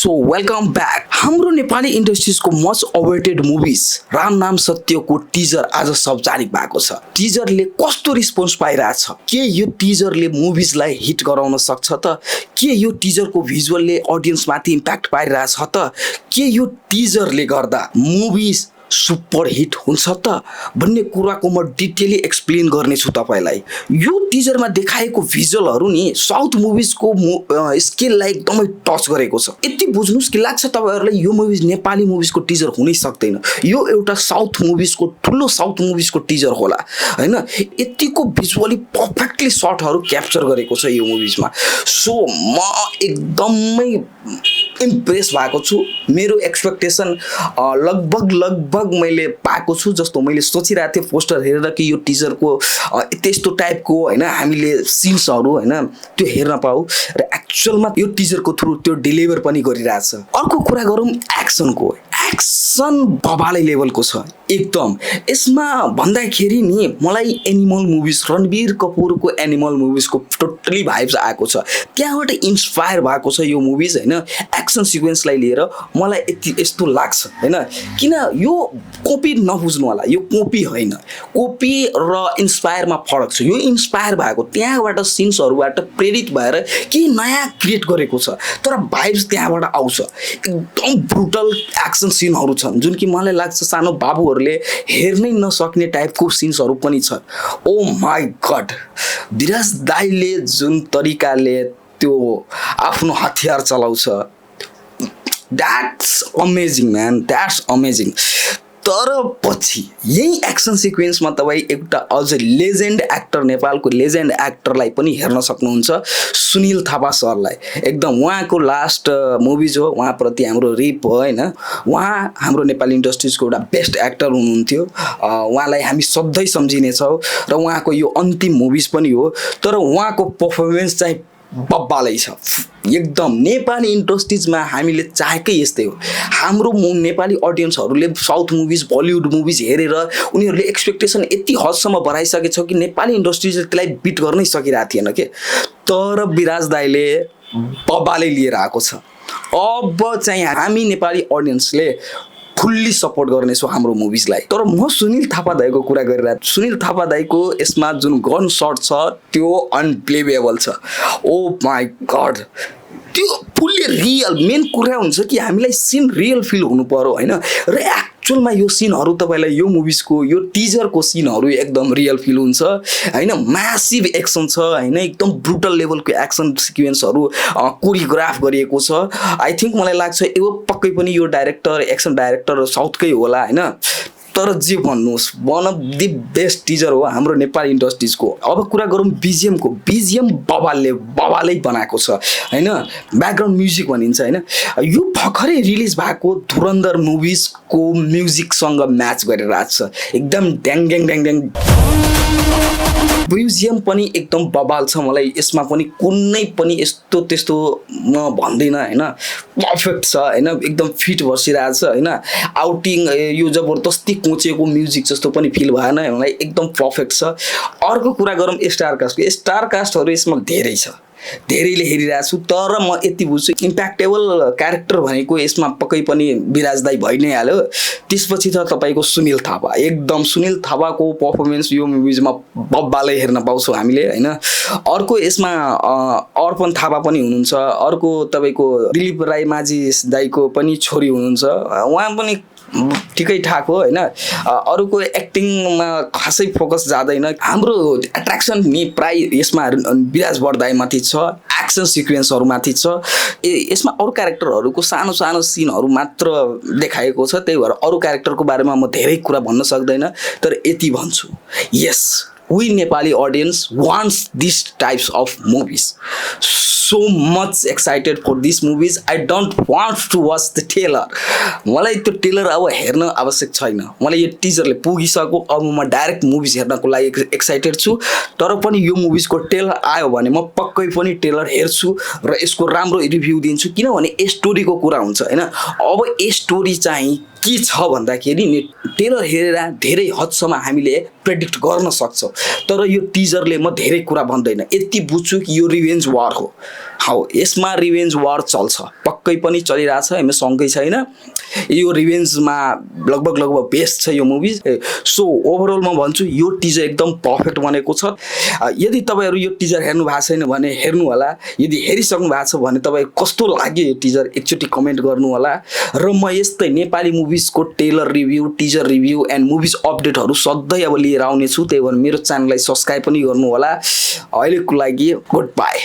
So welcome back. हाम्रो नेपाली इन्डस्ट्रिजको much awaited movies Ram Naam सत्यको टिजर आज सार्वजनिक भएको छ। टिजरले कस्तो रिस्पोन्स पाइरहेछ? के यो टिजरले मुभिजलाई हिट गराउन सक्छ त? के यो टिजरको भिजुअलले अडियन्समाथि इम्प्याक्ट पारिरहेछ त? के यो टिजरले गर्दा मुभिज सुपर हिट हुन्छ त भन्ने कुराको म डिटेली एक्सप्लेन गर्नेछु तपाईलाई। यो टिजरमा देखाएको भिजुअलहरू नि साउथ मुभिजको स्केललाई एकदमै टच गरेको छ। यति बुझ्नुस् कि लाग्छ तपाईहरुलाई यो मुभिज नेपाली मुभिजको टिजर हुनै सक्दैन, यो एउटा साउथ मुभिजको ठुलो साउथ मुभिजको टिजर होला हैन। यतिको भिजुअली परफेक्टली शटहरू क्याप्चर गरेको छ यो मुभिजमा। सो म एकदमै इम्प्रेस भएको छु। मेरो एक्सपेक्टेसन लगभग मैले पाएको छु जस्तो मैले सोचिरहेको थिएँ पोस्टर हेरेर कि यो टिजरको त्यस्तो टाइपको हैन हामीले सिन्सहरू हैन त्यो हेर्न पाऊ र एक्चुअलमा यो टिजरको थ्रु त्यो डेलिभर पनि गरिरहेछ। अर्को कुरा गरौँ एक्सनको। एक्सन बबाले लेभलको छ एकदम। यसमा भन्दाखेरि नि मलाई एनिमल मुभिज रणबीर कपुरको एनिमल मुभिजको टोटली भाइब्स आएको छ। त्यहाँबाट इन्स्पायर भएको छ यो मुभिज हैन। एक्सन सिक्वेन्सलाई लिएर मलाई यस्तो लाग्छ हैन। किन यो कपी नबुझ्नु होला, यो कपी होइन। कपी र इन्स्पायरमा फरक छ। यो इन्स्पायर भएको त्यहाँबाट सिन्सहरूबाट प्रेरित भएर केही नयाँ क्रिएट गरेको छ, तर भाइब्स त्यहाँबाट आउँछ। एकदम ब्रुटल एक्सन सिनहरू छन् जुन कि मलाई लाग्छ सानो बाबुहरूले हेर्नै नसक्ने टाइपको सिन्सहरू पनि छ। ओ माई गड, विराज दाइले जुन तरिकाले त्यो आफ्नो हतियार चलाउँछ, that's amazing man, that's amazing. तर पछि यही एक्सन सिक्वेन्समा तपाईँ एउटा अझ लेजेन्ड एक्टर, नेपालको लेजेन्ड एक्टरलाई पनि हेर्न सक्नुहुन्छ, सुनिल थापा सरलाई। एकदम उहाँको लास्ट मुभिज हो, उहाँप्रति हाम्रो रिप हो हैन। उहाँ हाम्रो नेपाली इन्डस्ट्रिजको एउटा बेस्ट एक्टर हुनुहुन्थ्यो। उहाँलाई हामी सधैँ सम्झिनेछौँ र उहाँको यो अन्तिम मुभिज पनि हो। तर उहाँको पर्फर्मेन्स चाहिँ बब्बालै छ एकदम। नेपाली इन्डस्ट्रिजमा हामीले चाहेकै यस्तै हो। हाम्रो नेपाली अडियन्सहरूले साउथ मुभिज बलिउड मुभिज हेरेर उनीहरूले एक्सपेक्टेसन यति हदसम्म बढाइसकेछ कि नेपाली इन्डस्ट्रिजले त्यसलाई बिट गर्नै सकिरहेको थिएन के। तर विराज दाइले बब्बाले लिएर आएको छ। अब चाहिँ हामी नेपाली अडियन्सले फुल्ली सपोर्ट गर्नेछौँ हाम्रो मुभिजलाई। तर म सुनिल थापा दाइको कुरा गरिरहेको छु। सुनिल थापा दाइको यसमा जुन गन सट छ त्यो अनबिलिभेबल छ। ओ माई गड, त्यो फुल्ली रियल। मेन कुरा हुन्छ कि हामीलाई सिन रियल फिल हुनु पर्यो हैन। र एक्चुअलमा यो सिनहरू तपाईँलाई यो मुभिजको यो टिजरको सिनहरू एकदम रियल फिल हुन्छ हैन। म्यासिभ एक्सन छ हैन, एकदम ब्रुटल लेभलको एक्सन सिक्वेन्सहरू कोरियोग्राफ गरिएको छ। आई थिङ्क मलाई लाग्छ यो पक्कै पनि यो डाइरेक्टर, एक्सन डाइरेक्टर साउथकै होला हैन। तर जे भन्नुहोस्, one of the best teaser हो हाम्रो नेपाली इन्डस्ट्रिजको। अब कुरा गरौँ बिजिएमको। बिजिएम बबालै बनाएको छ हैन। ब्याकग्राउन्ड म्युजिक भनिन्छ हैन। यो भर्खरै रिलिज भएको धुरन्धर मुभिजको म्युजिकसँग म्याच गरेर आएको छ। एकदम ड्याङ ड्याङ ड्याङ ड्याङ। म्युजियम पनि एकदम बबाल छ। मलाई यसमा पनि कुनै पनि यस्तो त्यस्तो म भन्दिनँ हैन। पर्फेक्ट छ हैन, एकदम फिट बसिरहेको छ हैन। आउटिङ यो जबरदस्ती कोचेको म्युजिक जस्तो पनि फिल भएन मलाई, एकदम पर्फेक्ट छ। अर्को कुरा गरौँ स्टार कास्टको। स्टार कास्टहरू यसमा धेरै छ, धेरैले हेरिरहेको छु। तर म यति बुझ्छु इम्प्याक्टेबल क्यारेक्टर भनेको यसमा पक्कै पनि विराज दाइ भइ नै हाल्यो। त्यसपछि त तपाईँको सुनिल थापा। एकदम सुनिल थापाको पर्फर्मेन्स यो मुभिजमा बब्बालै हेर्न पाउँछौँ हामीले हैन। अर्को यसमा अर्पण थापा पनि हुनुहुन्छ। अर्को तपाईँको दिलीप राई माझी दाइको पनि छोरी हुनुहुन्छ, उहाँ पनि ठिकै ठाक हो हैन। अरूको एक्टिङमा खासै फोकस जाँदैन। हाम्रो एट्र्याक्सन नि प्राय यसमा विराज बढ्दाइमाथि छ, एक्सन सिक्वेन्सहरूमाथि छ। यसमा अरू क्यारेक्टरहरूको सानो सानो सिनहरू मात्र देखाएको छ, त्यही भएर अरू क्यारेक्टरको बारेमा म धेरै कुरा भन्न सक्दैन। तर यति भन्छु, यस we Nepali audience wants these types of movies. So much excited for these movies. I don't want to watch the trailer. मलाई त्यो ट्रेलर अब हेर्न आवश्यक छैन। मलाई यो टिजरले पुगिसक्यो। अब म डाइरेक्ट मुभिज हेर्नको लागि एक्साइटेड छु। तर पनि यो मुभिजको ट्रेलर आयो भने म पक्कै पनि ट्रेलर हेर्छु र यसको राम्रो रिभ्यू दिन्छु। किनभने स्टोरीको कुरा हुन्छ हैन। अब स्टोरी चाहिँ के छ भन्दाखेरि नि ट्रेलर हेरेर धेरै हदसम्म हामीले प्रेडिक्ट गर्न सक्छौँ। तर यो टिजरले म धेरै कुरा भन्दैन, यति बुझ्छु कि यो रिभेन्ज वार हो हौ यसमा रिभेन्ज वार चल्छ, पक्कै पनि चलिरहेछ, यसमा शङ्कै छैन। यो रिभेन्जमा लगभग बेस्ट छ यो मुभी। सो ओभरअल म भन्छु यो टिजर एकदम पर्फेक्ट बनेको छ। यदि तपाईँहरू यो टिजर हेर्नु भएको छैन भने हेर्नु होला, यदि हेरिसक्नु भएको छ भने तपाईँ कस्तो लाग्यो यो टिजर एकचोटि कमेन्ट गर्नु होला। र म यस्तै नेपाली मुभिजको trailer review, teaser review and movies अपडेटहरू सधैँ अब लिएर आउनेछु, त्यही भएर मेरो च्यानललाई सब्सक्राइब पनि गर्नु होला। अहिलेको लागि गुड बाई।